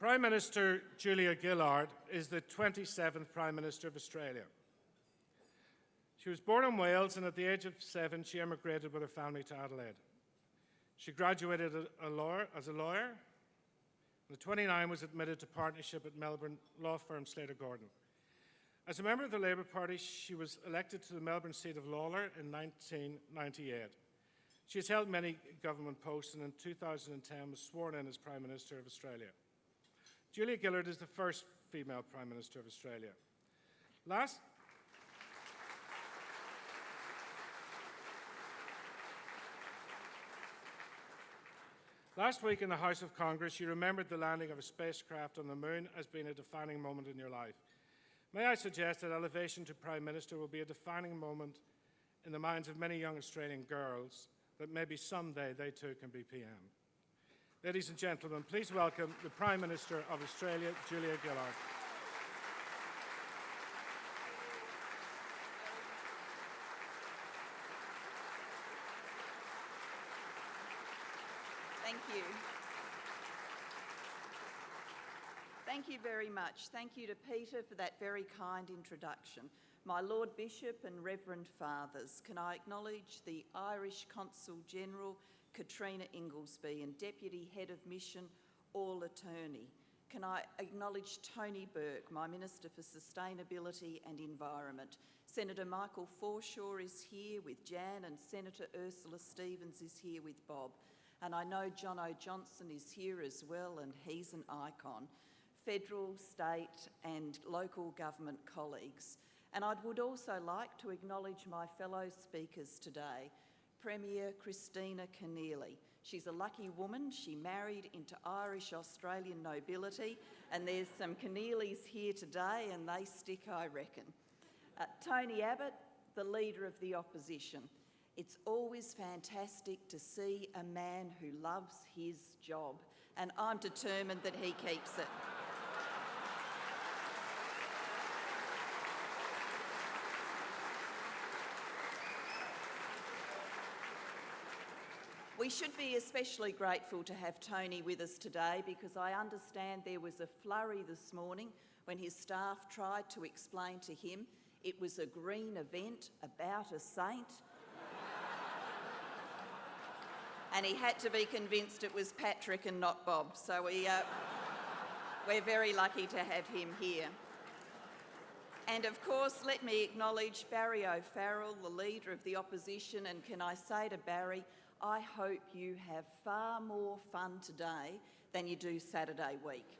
Prime Minister Julia Gillard is the 27th Prime Minister of Australia. She was born in Wales, and at the age of 7, she emigrated with her family to Adelaide. She graduated as a lawyer, and at 29 was admitted to partnership at Melbourne law firm Slater Gordon. As a member of the Labour Party, she was elected to the Melbourne seat of Lalor in 1998. She has held many government posts, and in 2010 was sworn in as Prime Minister of Australia. Julia Gillard is the first female Prime Minister of Australia. Last week in the House of Congress, you remembered the landing of a spacecraft on the moon as being a defining moment in your life. May I suggest that elevation to Prime Minister will be a defining moment in the minds of many young Australian girls, that maybe someday they too can be PM. Ladies and gentlemen, please welcome the Prime Minister of Australia, Julia Gillard. Thank you. Thank you very much. Thank you to Peter for that very kind introduction. My Lord Bishop and Reverend Fathers, can I acknowledge the Irish Consul General, Katrina Inglesby, and Deputy Head of Mission, All Attorney. Can I acknowledge Tony Burke, my Minister for Sustainability and Environment. Senator Michael Forshaw is here with Jan, and Senator Ursula Stevens is here with Bob. And I know John O. Johnson is here as well, and he's an icon. Federal, state and local government colleagues. And I would also like to acknowledge my fellow speakers today, Premier Christina Keneally. She's a lucky woman. She married into Irish-Australian nobility, and there's some Keneallys here today, and they stick, I reckon. Tony Abbott, the Leader of the Opposition. It's always fantastic to see a man who loves his job, and I'm determined that he keeps it. We should be especially grateful to have Tony with us today, because I understand there was a flurry this morning when his staff tried to explain to him it was a green event about a saint. And he had to be convinced it was Patrick and not Bob. So we're very lucky to have him here. And of course, let me acknowledge Barry O'Farrell, the Leader of the Opposition, and can I say to Barry, I hope you have far more fun today than you do Saturday week.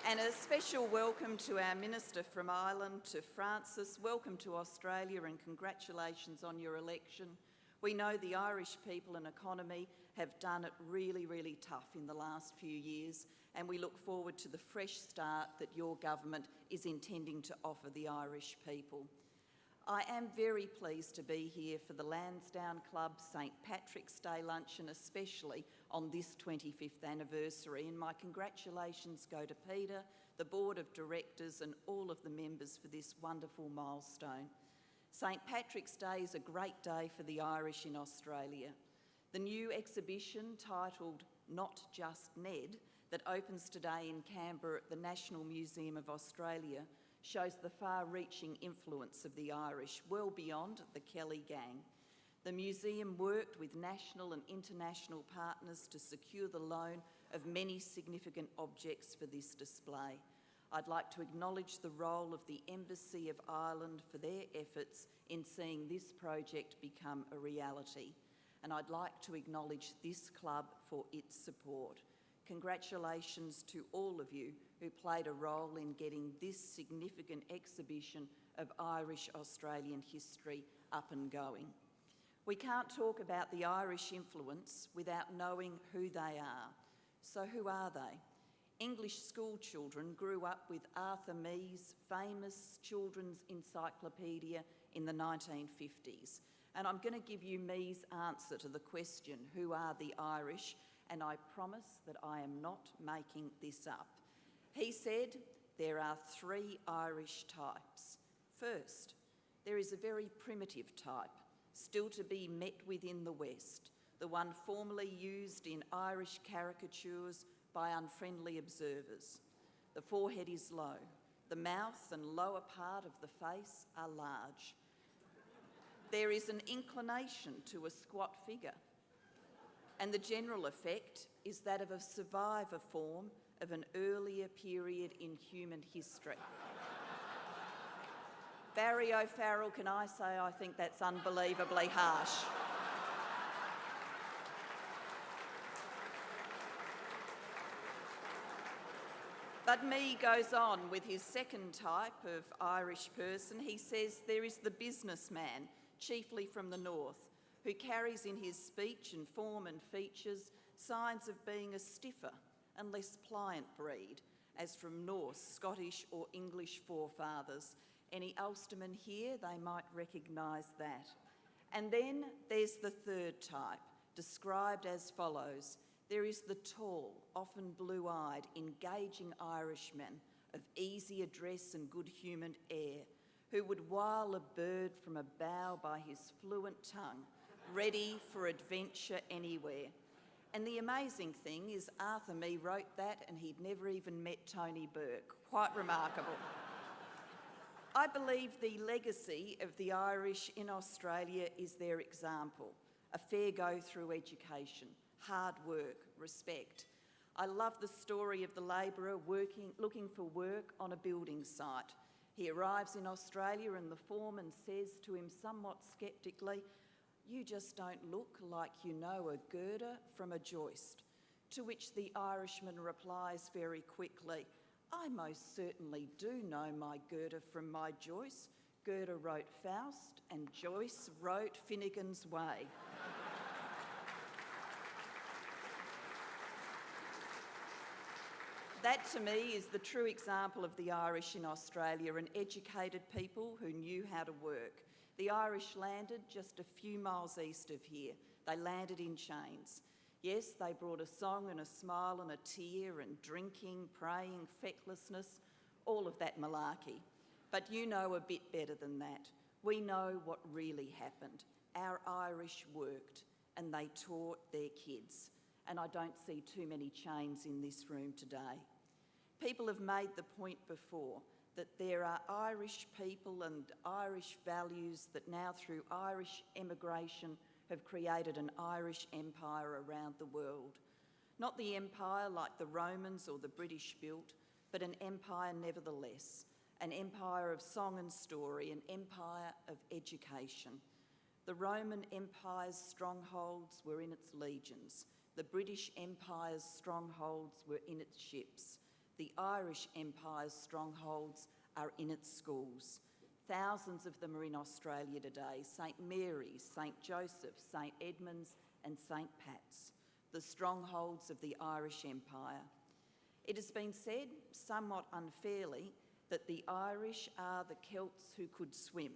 And a special welcome to our Minister from Ireland, to Francis. Welcome to Australia and congratulations on your election. We know the Irish people and economy have done it really, really tough in the last few years, and we look forward to the fresh start that your government is intending to offer the Irish people. I am very pleased to be here for the Lansdowne Club St Patrick's Day luncheon, especially on this 25th anniversary, and my congratulations go to Peter, the Board of Directors and all of the members for this wonderful milestone. St Patrick's Day is a great day for the Irish in Australia. The new exhibition titled Not Just Ned, that opens today in Canberra at the National Museum of Australia, shows the far-reaching influence of the Irish, well beyond the Kelly gang. The museum worked with national and international partners to secure the loan of many significant objects for this display. I'd like to acknowledge the role of the Embassy of Ireland for their efforts in seeing this project become a reality. And I'd like to acknowledge this club for its support. Congratulations to all of you who played a role in getting this significant exhibition of Irish-Australian history up and going. We can't talk about the Irish influence without knowing who they are. So who are they? English school children grew up with Arthur Mee's famous children's encyclopedia in the 1950s. And I'm going to give you Mee's answer to the question, who are the Irish? And I promise that I am not making this up. He said there are 3 Irish types. First, there is a very primitive type, still to be met with in the West, the one formerly used in Irish caricatures by unfriendly observers. The forehead is low. The mouth and lower part of the face are large. There is an inclination to a squat figure, and the general effect is that of a survivor form of an earlier period in human history. Barry O'Farrell, can I say I think that's unbelievably harsh? But Mee goes on with his second type of Irish person. He says there is the businessman, chiefly from the north, who carries in his speech and form and features signs of being a stiffer and less pliant breed, as from Norse, Scottish or English forefathers. Any Ulstermen here, they might recognise that. And then there's the third type, described as follows. There is the tall, often blue-eyed, engaging Irishman of easy address and good-humoured air, who would wile a bird from a bough by his fluent tongue, ready for adventure anywhere. And the amazing thing is Arthur Mee wrote that and he'd never even met Tony Burke. Quite remarkable. I believe the legacy of the Irish in Australia is their example, a fair go through education, hard work, respect. I love the story of the labourer looking for work on a building site. He arrives in Australia and the foreman says to him somewhat sceptically, "You just don't look like you know a girder from a joist." To which the Irishman replies very quickly, "I most certainly do know my girder from my Joyce. Girder wrote Faust and Joyce wrote Finnegan's Way." That to me is the true example of the Irish in Australia, an educated people who knew how to work. The Irish landed just a few miles east of here. They landed in chains. Yes, they brought a song and a smile and a tear and drinking, praying, fecklessness, all of that malarkey. But you know a bit better than that. We know what really happened. Our Irish worked and they taught their kids. And I don't see too many chains in this room today. People have made the point before that there are Irish people and Irish values that now through Irish emigration have created an Irish empire around the world. Not the empire like the Romans or the British built, but an empire nevertheless, an empire of song and story, an empire of education. The Roman Empire's strongholds were in its legions. The British Empire's strongholds were in its ships. The Irish Empire's strongholds are in its schools. Thousands of them are in Australia today. St Mary's, St Joseph's, St Edmunds and St Pat's, the strongholds of the Irish Empire. It has been said, somewhat unfairly, that the Irish are the Celts who could swim.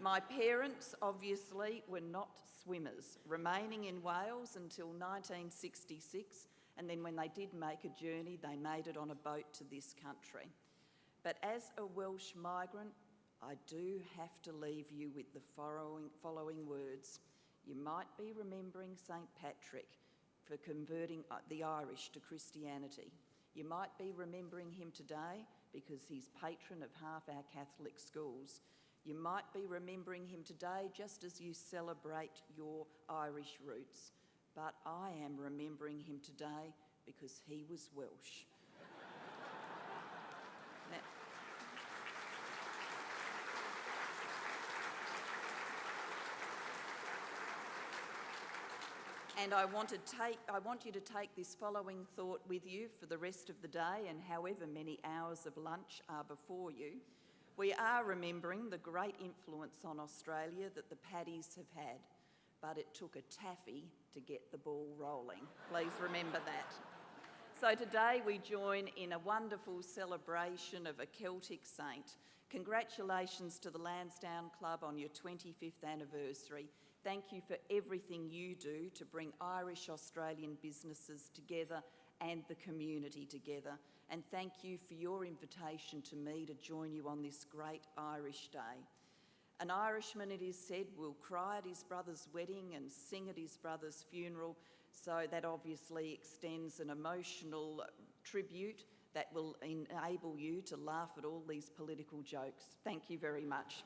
My parents obviously were not swimmers, remaining in Wales until 1966, and then when they did make a journey, they made it on a boat to this country. But as a Welsh migrant, I do have to leave you with the following words. You might be remembering St Patrick for converting the Irish to Christianity. You might be remembering him today because he's patron of half our Catholic schools. You might be remembering him today just as you celebrate your Irish roots. But I am remembering him today because he was Welsh. And I want you to take this following thought with you for the rest of the day and however many hours of lunch are before you. We are remembering the great influence on Australia that the Paddies have had, but it took a taffy to get the ball rolling. Please remember that. So today we join in a wonderful celebration of a Celtic saint. Congratulations to the Lansdowne Club on your 25th anniversary. Thank you for everything you do to bring Irish Australian businesses together and the community together. And thank you for your invitation to me to join you on this great Irish Day. An Irishman, it is said, will cry at his brother's wedding and sing at his brother's funeral, so that obviously extends an emotional tribute that will enable you to laugh at all these political jokes. Thank you very much.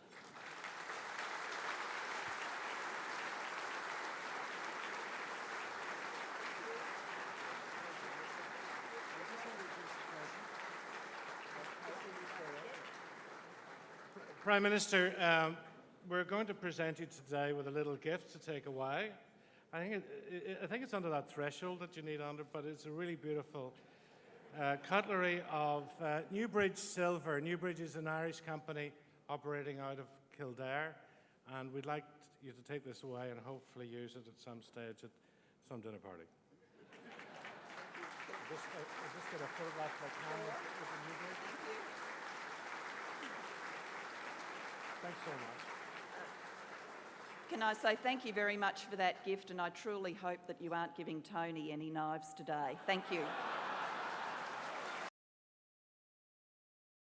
Prime Minister, we're going to present you today with a little gift to take away. I think it's under that threshold that you need under, but it's a really beautiful cutlery of Newbridge Silver. Newbridge is an Irish company operating out of Kildare, and we'd like you to take this away and hopefully use it at some stage at some dinner party. Is this get a photograph of the camera with the Newbridge? Thanks so much. Can I say thank you very much for that gift, and I truly hope that you aren't giving Tony any knives today. Thank you.